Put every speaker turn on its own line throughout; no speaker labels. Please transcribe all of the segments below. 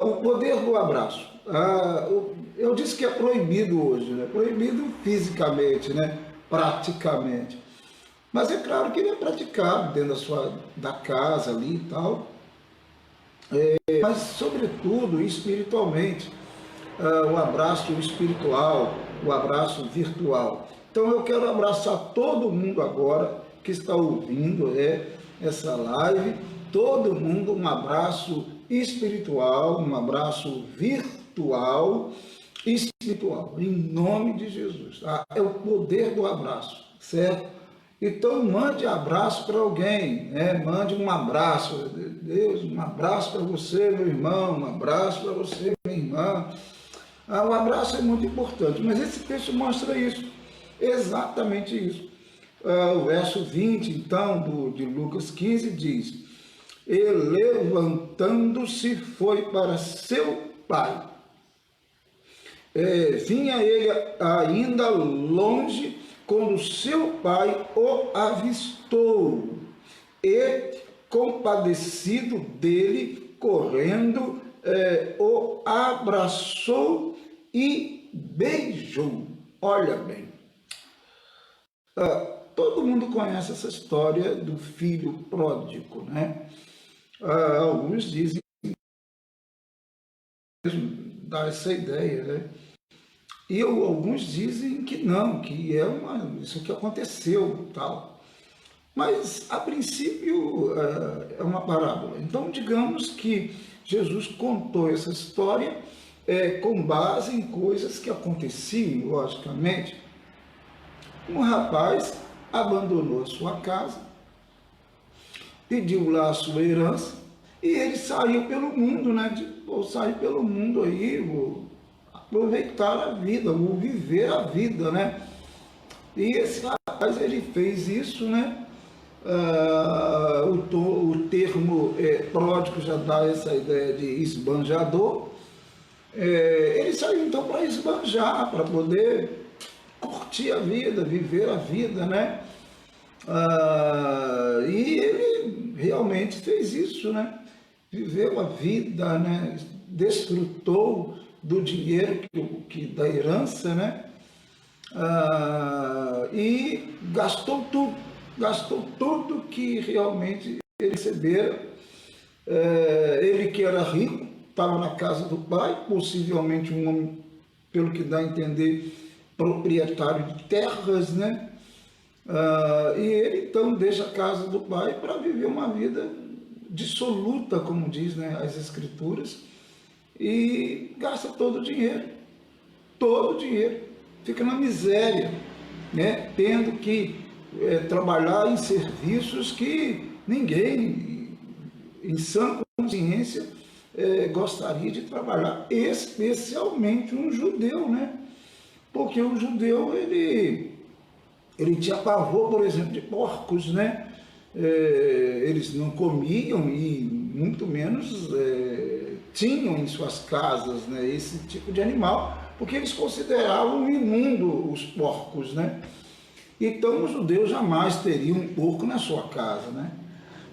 O poder do abraço. Eu disse que é proibido hoje, né? Proibido fisicamente, né? Praticamente. Mas é claro que ele é praticado dentro da casa ali e tal, mas sobretudo espiritualmente, o abraço espiritual, o abraço virtual. Então eu quero abraçar todo mundo agora que está ouvindo essa live, todo mundo, um abraço espiritual, um abraço virtual, espiritual, em nome de Jesus. Tá? É o poder do abraço, certo? Então mande abraço para alguém, né? Mande um abraço, Deus, um abraço para você, meu irmão, um abraço para você, minha irmã. O abraço é muito importante, mas esse texto mostra isso, exatamente isso. O verso 20, então, de Lucas 15, diz: E levantando-se foi para seu pai. Vinha ele ainda longe, quando seu pai o avistou, e, compadecido dele, correndo, o abraçou e beijou. Olha bem, todo mundo conhece essa história do filho pródigo, né? Alguns dizem, dá essa ideia, né? E alguns dizem que não, que isso que aconteceu, tal. Mas, a princípio, é uma parábola. Então, digamos que Jesus contou essa história com base em coisas que aconteciam, logicamente. Um rapaz abandonou a sua casa, pediu lá a sua herança, e ele saiu pelo mundo, né? Vou sair pelo mundo aí, vou aproveitar a vida, vou viver a vida, né? E esse rapaz, ele fez isso, né? O termo pródigo já dá essa ideia de esbanjador. Ele saiu então para esbanjar, para poder curtir a vida, viver a vida, né? E ele realmente fez isso, né? Viveu a vida, né? Desfrutou do dinheiro da herança, né? E gastou tudo que realmente ele recebera. Ele que era rico, estava na casa do pai, possivelmente um homem, pelo que dá a entender, proprietário de terras, né? E ele então deixa a casa do pai para viver uma vida dissoluta, como diz, né, as escrituras, e gasta todo o dinheiro, fica na miséria, né, tendo que trabalhar em serviços que ninguém, em sã consciência, gostaria de trabalhar, especialmente um judeu, né? Porque o judeu, ele tinha pavor, por exemplo, de porcos, né? Eles não comiam e muito menos tinham em suas casas, né, esse tipo de animal, porque eles consideravam imundo os porcos, né? Então os judeus jamais teriam um porco na sua casa, né?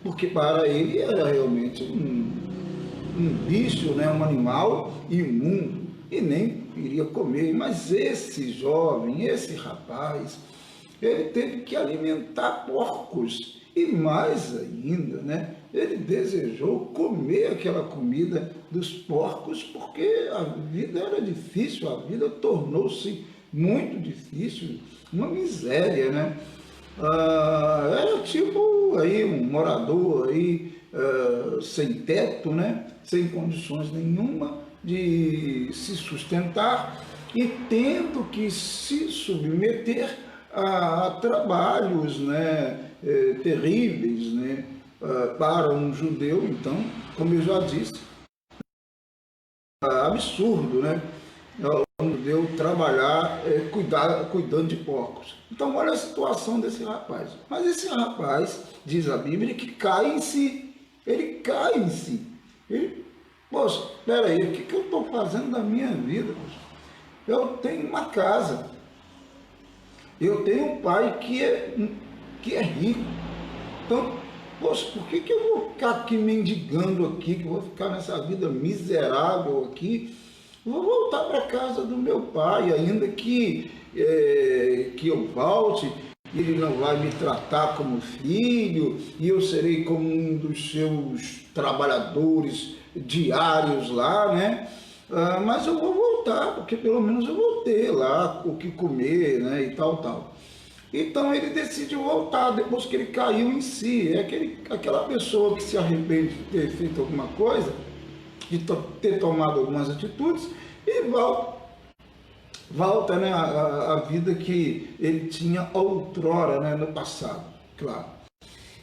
Porque para ele era realmente um bicho, né, um animal imundo, e nem iria comer. Mas esse jovem, esse rapaz, ele teve que alimentar porcos, e mais ainda, né, ele desejou comer aquela comida dos porcos, porque a vida era difícil, a vida tornou-se muito difícil, uma miséria, né? Era tipo aí um morador aí sem teto, né? Sem condições nenhuma de se sustentar e tendo que se submeter a trabalhos, né, terríveis, né, para um judeu. Então, como eu já disse, absurdo, né? Um judeu trabalhar cuidando de porcos. Então, olha a situação desse rapaz. Mas esse rapaz, diz a Bíblia, que cai em si. Ele cai em si. Poxa, espera aí, o que eu estou fazendo da minha vida? Poxa? Eu tenho uma casa. Eu tenho um pai que é rico. Então, poxa, por que eu vou ficar aqui mendigando aqui, que eu vou ficar nessa vida miserável aqui? Vou voltar para a casa do meu pai, ainda que eu volte, ele não vai me tratar como filho, e eu serei como um dos seus trabalhadores diários lá, né? Mas eu vou voltar, porque pelo menos eu vou ter lá o que comer, né? E tal. Então ele decide voltar depois que ele caiu em si. É aquela pessoa que se arrepende de ter feito alguma coisa, de ter tomado algumas atitudes, e volta, né, a vida que ele tinha outrora, né, no passado, claro.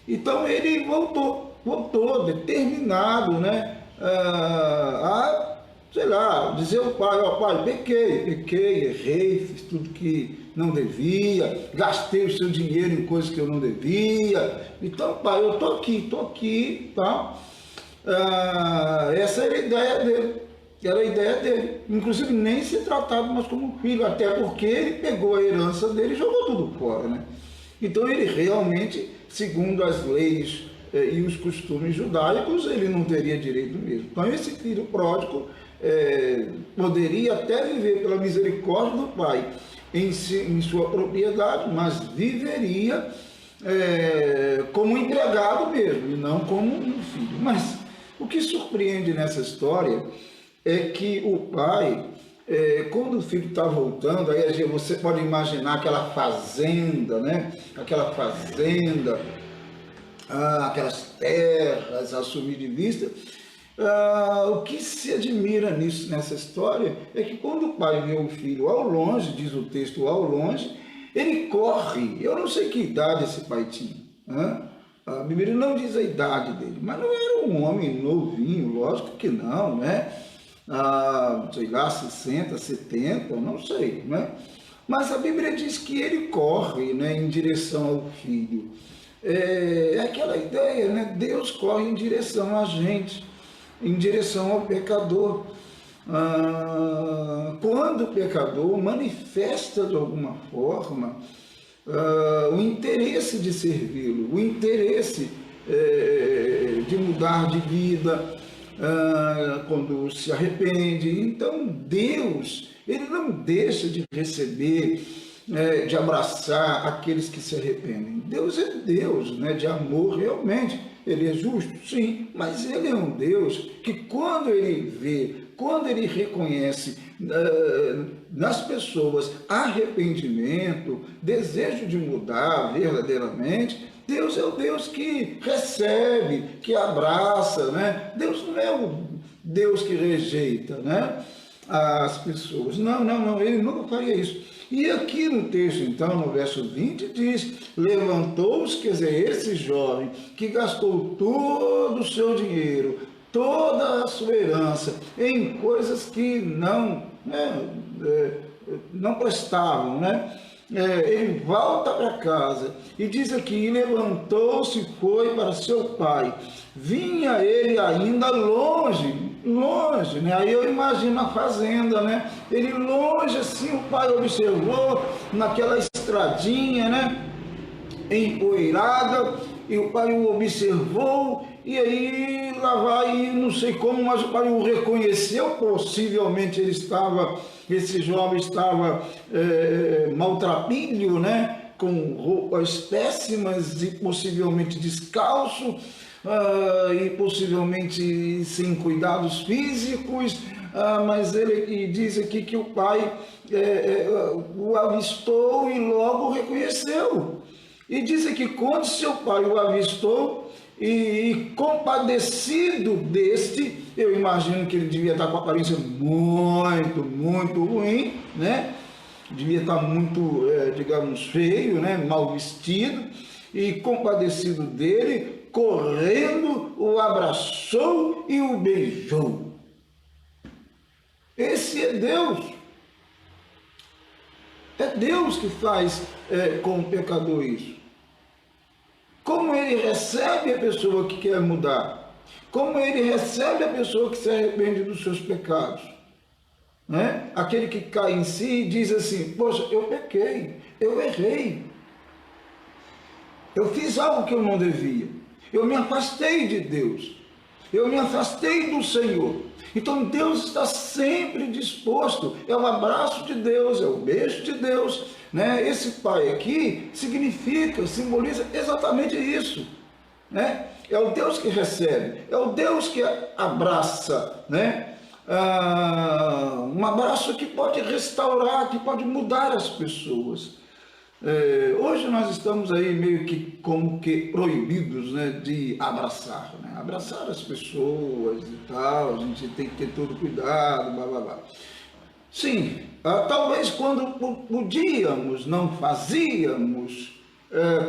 Então ele voltou determinado, né, sei lá, dizer ao pai, ó pai, pequei, errei, fiz tudo que não devia, gastei o seu dinheiro em coisas que eu não devia, então pai, eu tô aqui, tá? Essa era a ideia dele, inclusive nem ser tratado mais como filho, até porque ele pegou a herança dele e jogou tudo fora, né? Então ele realmente, segundo as leis e os costumes judaicos, ele não teria direito mesmo. Então esse filho pródigo poderia até viver pela misericórdia do pai em sua propriedade, mas viveria como empregado mesmo, e não como um filho. Mas o que surpreende nessa história é que o pai, quando o filho está voltando, aí você pode imaginar aquela fazenda, né? Aquela fazenda, aquelas terras a sumir de vista. O que se admira nessa história é que quando o pai vê o filho ao longe, diz o texto ao longe, ele corre. Eu não sei que idade esse pai tinha, né? A Bíblia não diz a idade dele, mas não era um homem novinho, lógico que não, né? Sei lá, 60, 70, não sei, né? Mas a Bíblia diz que ele corre, né, em direção ao filho. É aquela ideia, né? Deus corre em direção a gente, em direção ao pecador. Quando o pecador manifesta de alguma forma o interesse de servi-lo, o interesse de mudar de vida, quando se arrepende. Então Deus, ele não deixa de receber, de abraçar aqueles que se arrependem. Deus é Deus, né, de amor realmente. Ele é justo, sim, mas ele é um Deus que quando ele vê, quando ele reconhece nas pessoas arrependimento, desejo de mudar verdadeiramente, Deus é o Deus que recebe, que abraça, né? Deus não é o Deus que rejeita, né, as pessoas. Não, ele nunca faria isso. E aqui no texto, então, no verso 20, diz: levantou-se, quer dizer, esse jovem que gastou todo o seu dinheiro, toda a sua herança, em coisas que não prestavam, né? Ele volta para casa e diz aqui: levantou-se e foi para seu pai. Vinha ele ainda longe, né? Aí eu imagino a fazenda, né? Ele longe assim, o pai observou naquela estradinha, né, empoeirada, e o pai o observou, e aí lá vai, não sei como, mas o pai o reconheceu. Possivelmente esse jovem estava maltrapilho, né, com roupas péssimas e possivelmente descalço, e possivelmente sem cuidados físicos, mas ele diz aqui que o pai o avistou e logo reconheceu. E diz aqui, quando seu pai o avistou e compadecido deste, eu imagino que ele devia estar com a aparência muito, muito ruim, né? Devia estar muito, digamos, feio, né? Mal vestido, e compadecido dele, correndo, o abraçou e o beijou. Esse é Deus. É Deus que faz com o pecador isso. Como ele recebe a pessoa que quer mudar. Como ele recebe a pessoa que se arrepende dos seus pecados. Né? Aquele que cai em si e diz assim: poxa, eu pequei, eu errei. Eu fiz algo que eu não devia. Eu me afastei de Deus. Eu me afastei do Senhor. Então Deus está sempre disposto. É o abraço de Deus, é o beijo de Deus, né? Esse pai aqui simboliza exatamente isso, né? É o Deus que recebe, é o Deus que abraça, né? Um abraço que pode restaurar, que pode mudar as pessoas. Hoje nós estamos aí meio que como que proibidos, né, de abraçar, né? Abraçar as pessoas e tal, a gente tem que ter todo cuidado, blá blá blá. Sim, talvez quando podíamos, não fazíamos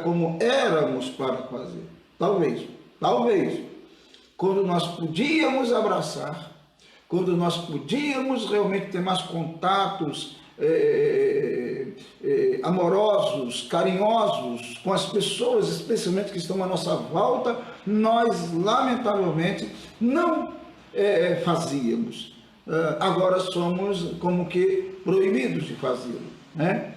como éramos para fazer. Talvez, quando nós podíamos abraçar, quando nós podíamos realmente ter mais contatos amorosos, carinhosos com as pessoas, especialmente que estão à nossa volta, nós lamentavelmente não fazíamos. Agora somos como que proibidos de fazê-lo, né?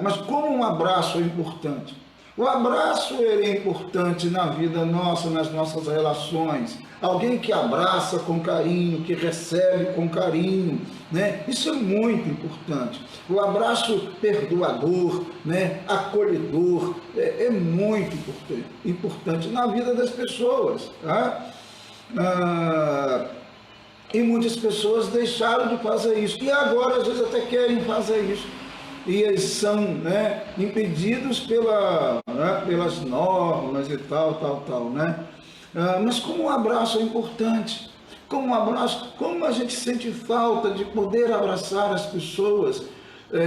Mas como um abraço é importante? O abraço é importante na vida nossa, nas nossas relações. Alguém que abraça com carinho, que recebe com carinho, né? Isso é muito importante. O abraço perdoador, né? Acolhedor, é muito importante na vida das pessoas, tá? E muitas pessoas deixaram de fazer isso. E agora, às vezes, até querem fazer isso. E eles são, né, impedidos pelas normas e tal, né? Mas como um abraço é importante, como um abraço, como a gente sente falta de poder abraçar as pessoas,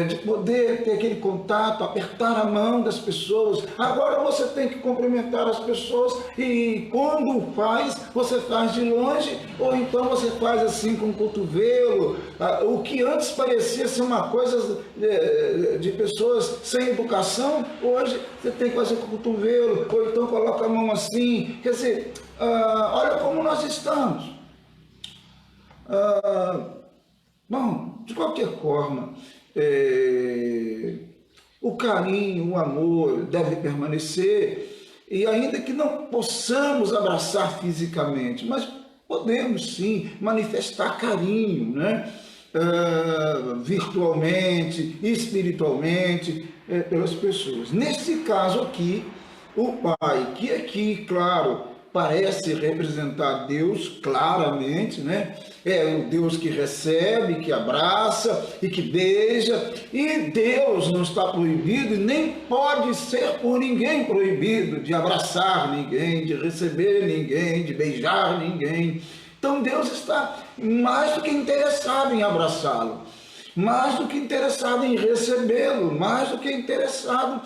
de poder ter aquele contato, apertar a mão das pessoas. Agora você tem que cumprimentar as pessoas e quando faz, você faz de longe ou então você faz assim com o cotovelo. O que antes parecia ser uma coisa de pessoas sem educação, hoje você tem que fazer com o cotovelo ou então coloca a mão assim. Quer dizer, olha como nós estamos. Bom, de qualquer forma, o carinho, o amor deve permanecer, e ainda que não possamos abraçar fisicamente, mas podemos sim manifestar carinho, né? Virtualmente, espiritualmente, pelas pessoas. Nesse caso aqui, o pai, que aqui, claro, parece representar Deus claramente, né? É o Deus que recebe, que abraça e que beija. E Deus não está proibido e nem pode ser por ninguém proibido de abraçar ninguém, de receber ninguém, de beijar ninguém. Então Deus está mais do que interessado em abraçá-lo, mais do que interessado em recebê-lo, mais do que interessado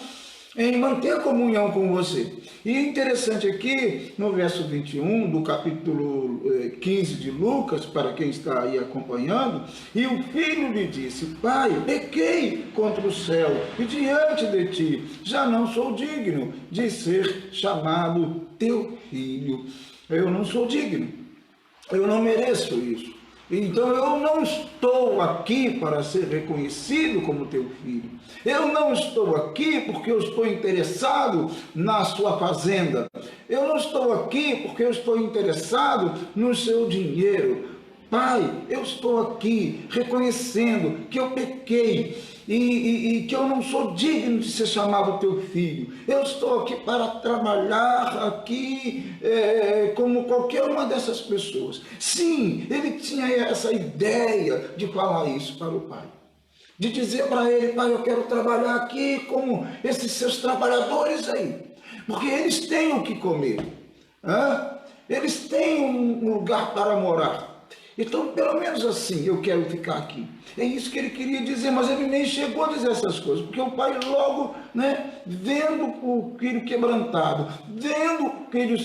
em manter comunhão com você. E interessante aqui, no verso 21 do capítulo 15 de Lucas, para quem está aí acompanhando, e o filho lhe disse: Pai, pequei contra o céu e diante de ti, já não sou digno de ser chamado teu filho. Eu não sou digno, eu não mereço isso. Então eu não estou aqui para ser reconhecido como teu filho. Eu não estou aqui porque eu estou interessado na sua fazenda. Eu não estou aqui porque eu estou interessado no seu dinheiro. Pai, eu estou aqui reconhecendo que eu pequei e que eu não sou digno de ser chamado teu filho. Eu estou aqui para trabalhar aqui como qualquer uma dessas pessoas. Sim, ele tinha essa ideia de falar isso para o pai. De dizer para ele: Pai, eu quero trabalhar aqui como esses seus trabalhadores aí. Porque eles têm o que comer. Eles têm um lugar para morar. Então, pelo menos assim, eu quero ficar aqui. É isso que ele queria dizer, mas ele nem chegou a dizer essas coisas, porque o pai logo, né, vendo o filho quebrantado, vendo o filho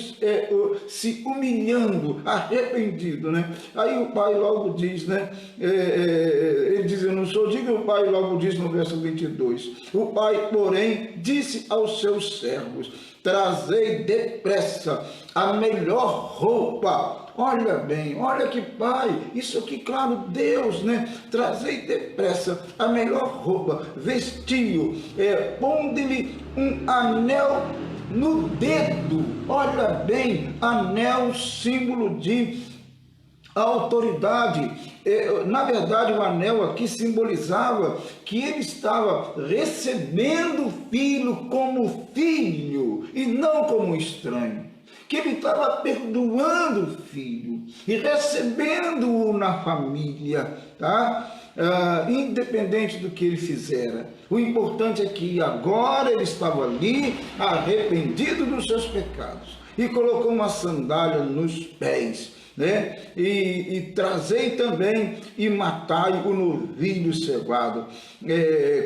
se humilhando, arrependido, né? Aí o pai logo diz, né, ele diz: eu não sou digno. O pai logo diz no verso 22, o pai, porém, disse aos seus servos: trazei depressa a melhor roupa. Olha bem, olha que pai, isso aqui, claro, Deus, né? Trazei depressa a melhor roupa, vestiu, ponde-lhe um anel no dedo, olha bem, anel, símbolo de autoridade. Na verdade, o anel aqui simbolizava que ele estava recebendo o filho como filho e não como estranho. Que ele estava perdoando o filho e recebendo-o na família, tá? Independente do que ele fizera. O importante é que agora ele estava ali, arrependido dos seus pecados, e colocou uma sandália nos pés, né? E trazei também e matai o novilho cevado.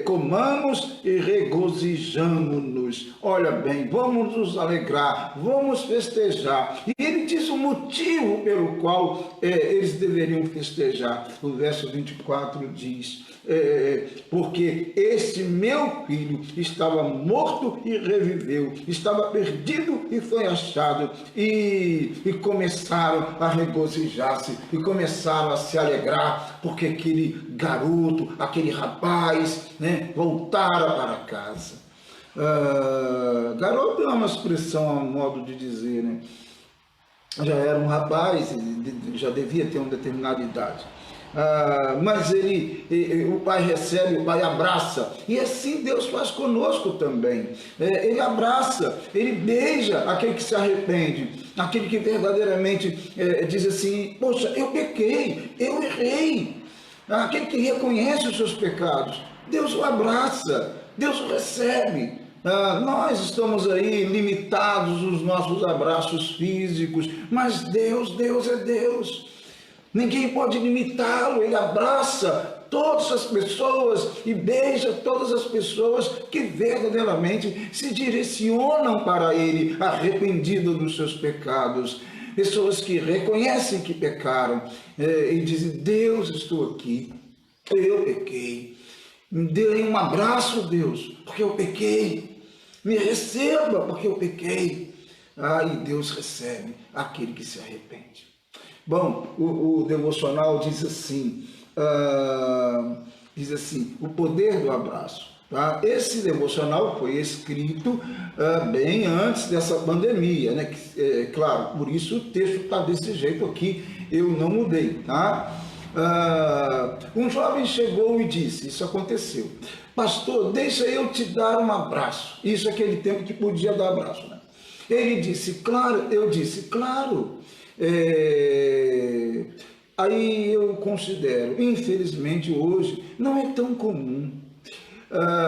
Comamos e regozijamo-nos. Olha bem, vamos nos alegrar, vamos festejar. E ele diz o motivo pelo qual eles deveriam festejar. O verso 24 diz: porque este meu filho estava morto e reviveu, estava perdido e foi achado. E começaram a regozijar-se, e começaram a se alegrar, porque aquele garoto, aquele rapaz, né, voltara para casa. Garoto é uma expressão, um modo de dizer, né? Já era um rapaz, já devia ter uma determinada idade. Mas o pai recebe, o pai abraça, e assim Deus faz conosco também. Ele abraça, ele beija aquele que se arrepende, aquele que verdadeiramente diz assim: poxa, eu pequei, eu errei. Aquele que reconhece os seus pecados, Deus o abraça, Deus o recebe. Nós estamos aí limitados nos nossos abraços físicos, mas Deus é Deus. Ninguém pode limitá-lo, ele abraça todas as pessoas e beija todas as pessoas que verdadeiramente se direcionam para ele, arrependido dos seus pecados. Pessoas que reconhecem que pecaram e dizem: Deus, estou aqui, eu pequei. Me dê um abraço, Deus, porque eu pequei. Me receba, porque eu pequei. E Deus recebe aquele que se arrepende. Bom, o devocional diz assim, o poder do abraço. Tá? Esse devocional foi escrito bem antes dessa pandemia, né? Claro, por isso o texto está desse jeito aqui, eu não mudei. Tá? Um jovem chegou e disse, isso aconteceu: pastor, deixa eu te dar um abraço. Isso é aquele tempo que podia dar abraço, né? Ele disse, claro. Eu disse, claro. Aí eu considero, infelizmente hoje, não é tão comum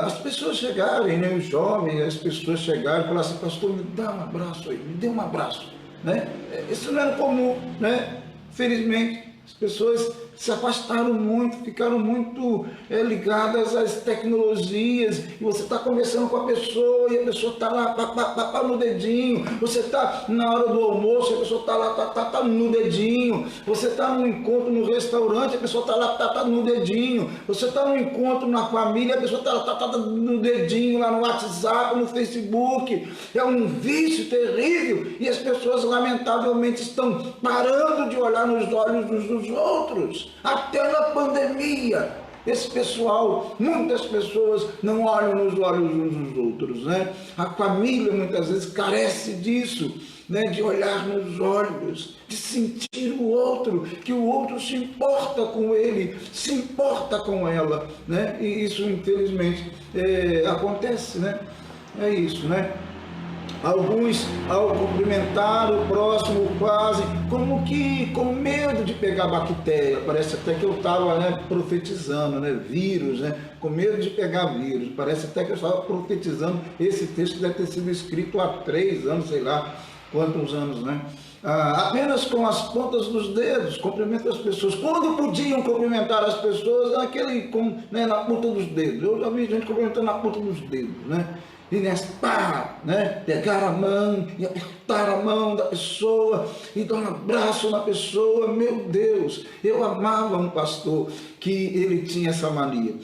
as pessoas chegarem, né, os jovens, as pessoas chegarem e falar assim: pastor, me dá um abraço aí, me dê um abraço, né? Isso não era comum, né? Felizmente, as pessoas se afastaram muito, ficaram muito ligadas às tecnologias, e você está conversando com a pessoa e a pessoa está lá no dedinho, você está na hora do almoço, a pessoa está lá tá no dedinho, você está num encontro no restaurante, a pessoa está lá tá no dedinho, você está num encontro na família, a pessoa está no dedinho, lá no WhatsApp, no Facebook. É um vício terrível, e as pessoas lamentavelmente estão parando de olhar nos olhos uns dos outros. Até na pandemia, esse pessoal, muitas pessoas não olham nos olhos uns dos outros, né? A família muitas vezes carece disso, né? De olhar nos olhos, de sentir o outro, que o outro se importa com ele, se importa com ela, né? E isso infelizmente acontece, né? É isso, né? Alguns, ao cumprimentar o próximo, quase como que com medo de pegar bactéria. Parece até que eu estava, né, profetizando, né, vírus, né, com medo de pegar vírus. Parece até que eu estava profetizando. Esse texto deve ter sido escrito há 3 anos, sei lá quantos anos, né? Apenas com as pontas dos dedos, cumprimenta as pessoas. Quando podiam cumprimentar as pessoas, na ponta dos dedos. Eu já vi gente cumprimentando na ponta dos dedos, né? E né, pegar a mão e apertar a mão da pessoa e dar um abraço na pessoa. Meu Deus, eu amava um pastor que ele tinha essa mania.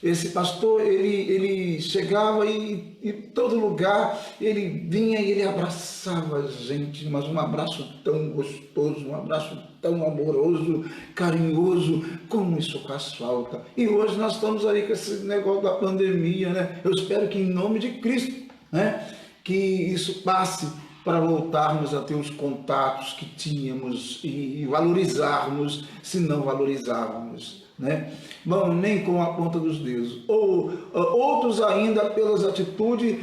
Esse pastor, ele chegava e em todo lugar ele vinha e ele abraçava a gente, mas um abraço tão gostoso, um abraço tão amoroso, carinhoso, como isso faz falta. E hoje nós estamos aí com esse negócio da pandemia, né? Eu espero que em nome de Cristo, né, que isso passe para voltarmos a ter os contatos que tínhamos e valorizarmos, se não valorizávamos, né? Bom, nem com a ponta dos dedos. Ou outros ainda pelas atitudes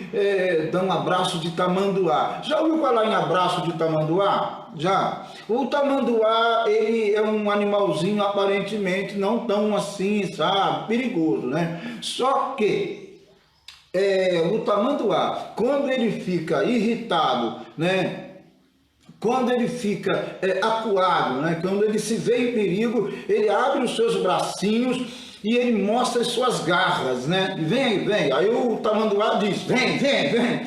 dão abraço de tamanduá. Já ouviu falar em abraço de tamanduá? Já. O tamanduá, ele é um animalzinho aparentemente não tão assim, sabe, perigoso, né? Só que o tamanduá, quando ele fica irritado, né? Quando ele fica acuado, né? Quando ele se vê em perigo, ele abre os seus bracinhos e ele mostra as suas garras, né? E vem, vem. Aí o tamanduá diz, vem, vem, vem.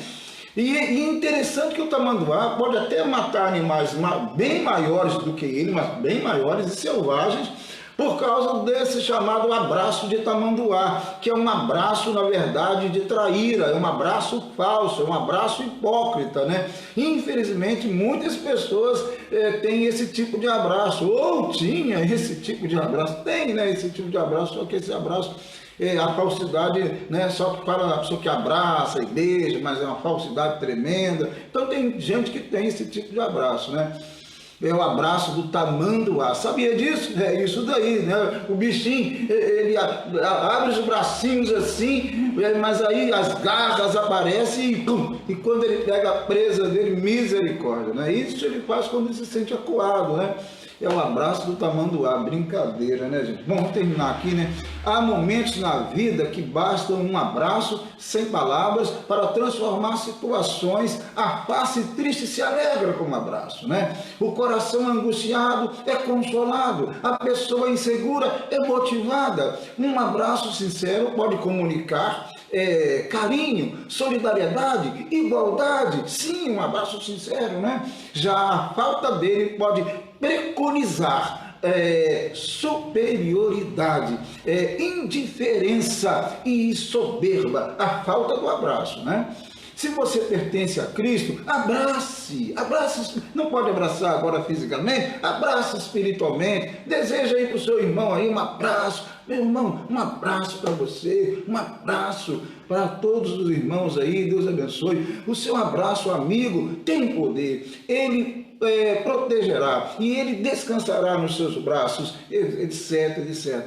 E interessante que o tamanduá pode até matar animais bem maiores do que ele, mas bem maiores e selvagens, por causa desse chamado abraço de tamanduá, que é um abraço, na verdade, de traíra, é um abraço falso, é um abraço hipócrita, né? Infelizmente, muitas pessoas têm esse tipo de abraço, ou tinha esse tipo de abraço, tem, né, esse tipo de abraço, só que esse abraço a falsidade, né, só para a pessoa que abraça e beija, mas é uma falsidade tremenda. Então tem gente que tem esse tipo de abraço, né? É o abraço do tamanduá. Sabia disso? É isso daí, né? O bichinho, ele abre os bracinhos assim, mas aí as garras aparecem e pum, e quando ele pega a presa dele, misericórdia, né? Isso ele faz quando ele se sente acuado, né? É o abraço do tamanduá, brincadeira, né, gente? Bom, vamos terminar aqui, né? Há momentos na vida que bastam um abraço sem palavras para transformar situações. A face triste se alegra com um abraço, né? O coração angustiado é consolado. A pessoa insegura é motivada. Um abraço sincero pode comunicar carinho, solidariedade, igualdade. Sim, um abraço sincero, né? Já a falta dele pode preconizar superioridade, indiferença e soberba, a falta do abraço, né? Se você pertence a Cristo, abrace, não pode abraçar agora fisicamente, abrace espiritualmente, deseja aí para o seu irmão aí um abraço, meu irmão, um abraço para você, um abraço para todos os irmãos aí, Deus abençoe. O seu abraço amigo tem poder, ele protegerá e ele descansará nos seus braços, etc, etc.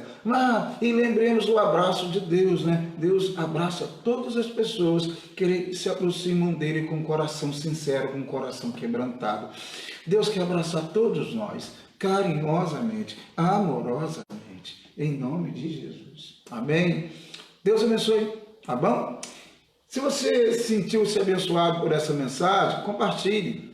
E lembremos do abraço de Deus, né? Deus abraça todas as pessoas que se aproximam dele com um coração sincero, com um coração quebrantado. Deus quer abraçar todos nós, carinhosamente, amorosamente, em nome de Jesus. Amém? Deus abençoe, tá bom? Se você sentiu-se abençoado por essa mensagem, compartilhe.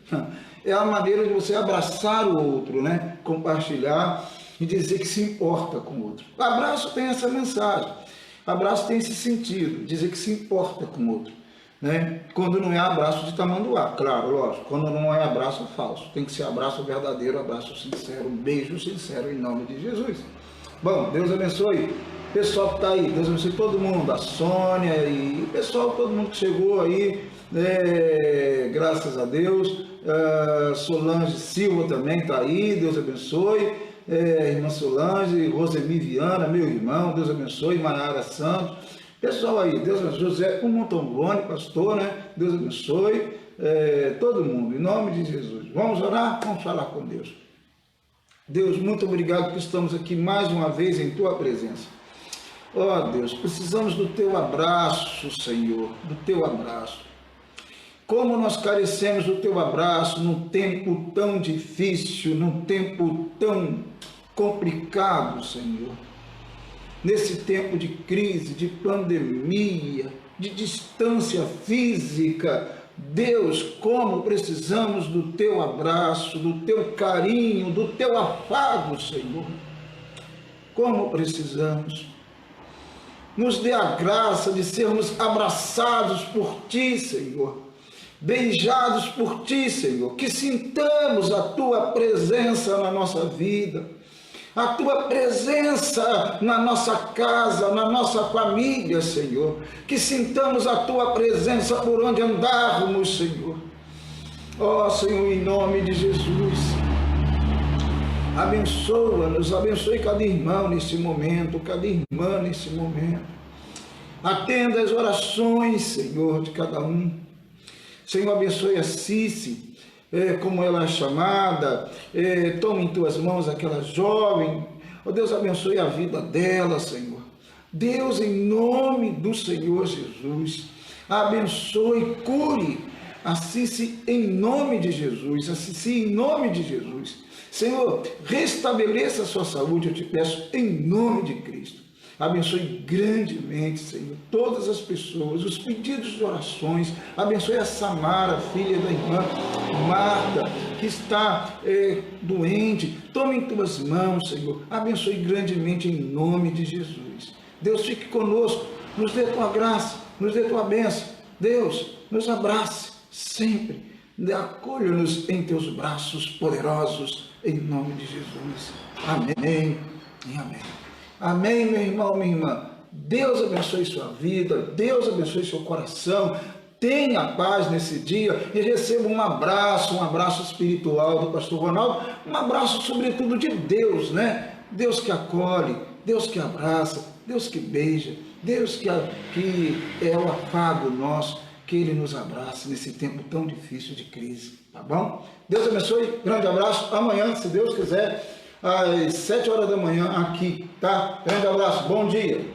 É a maneira de você abraçar o outro, né? Compartilhar e dizer que se importa com o outro. O abraço tem essa mensagem. O abraço tem esse sentido, dizer que se importa com o outro, né? Quando não é abraço de tamanduá, claro, lógico. Quando não é abraço falso. Tem que ser abraço verdadeiro, abraço sincero, um beijo sincero em nome de Jesus. Bom, Deus abençoe. Pessoal que está aí, Deus abençoe todo mundo, a Sônia e o pessoal, todo mundo que chegou aí, graças a Deus. Solange Silva também está aí, Deus abençoe. Irmã Solange, Rosemi Viana, meu irmão, Deus abençoe. Maiara Santos, pessoal aí, Deus abençoe. José Montongoni, pastor, né? Deus abençoe. Todo mundo, em nome de Jesus. Vamos orar? Vamos falar com Deus. Deus, muito obrigado que estamos aqui mais uma vez em Tua presença. Ó Deus, precisamos do Teu abraço, Senhor, do Teu abraço. Como nós carecemos do Teu abraço num tempo tão difícil, num tempo tão complicado, Senhor. Nesse tempo de crise, de pandemia, de distância física, Deus, como precisamos do Teu abraço, do Teu carinho, do Teu afago, Senhor. Como precisamos. Nos dê a graça de sermos abraçados por Ti, Senhor. Beijados por Ti, Senhor. Que sintamos a Tua presença na nossa vida. A Tua presença na nossa casa, na nossa família, Senhor. Que sintamos a Tua presença por onde andarmos, Senhor. Ó, Senhor, em nome de Jesus. Abençoa-nos, abençoe cada irmão nesse momento, cada irmã nesse momento. Atenda as orações, Senhor, de cada um. Senhor, abençoe a Cici, como ela é chamada, toma em tuas mãos aquela jovem, ó Deus, abençoe a vida dela, Senhor. Deus, em nome do Senhor Jesus, abençoe, cure a Cici em nome de Jesus, a Cici em nome de Jesus. Senhor, restabeleça a sua saúde, eu te peço, em nome de Cristo. Abençoe grandemente, Senhor, todas as pessoas, os pedidos de orações. Abençoe a Samara, filha da irmã Marta, que está doente. Tome em tuas mãos, Senhor. Abençoe grandemente em nome de Jesus. Deus, fique conosco, nos dê tua graça, nos dê tua bênção. Deus, nos abrace sempre. Acolha-nos em teus braços poderosos, em nome de Jesus. Amém e amém. Amém, meu irmão, minha irmã. Deus abençoe sua vida, Deus abençoe seu coração. Tenha paz nesse dia e receba um abraço espiritual do pastor Ronaldo, um abraço sobretudo de Deus, né? Deus que acolhe, Deus que abraça, Deus que beija, Deus que é o afago nosso, que Ele nos abrace nesse tempo tão difícil de crise, tá bom? Deus abençoe, grande abraço, amanhã, se Deus quiser, às 7 horas da manhã aqui, tá? Grande abraço, bom dia!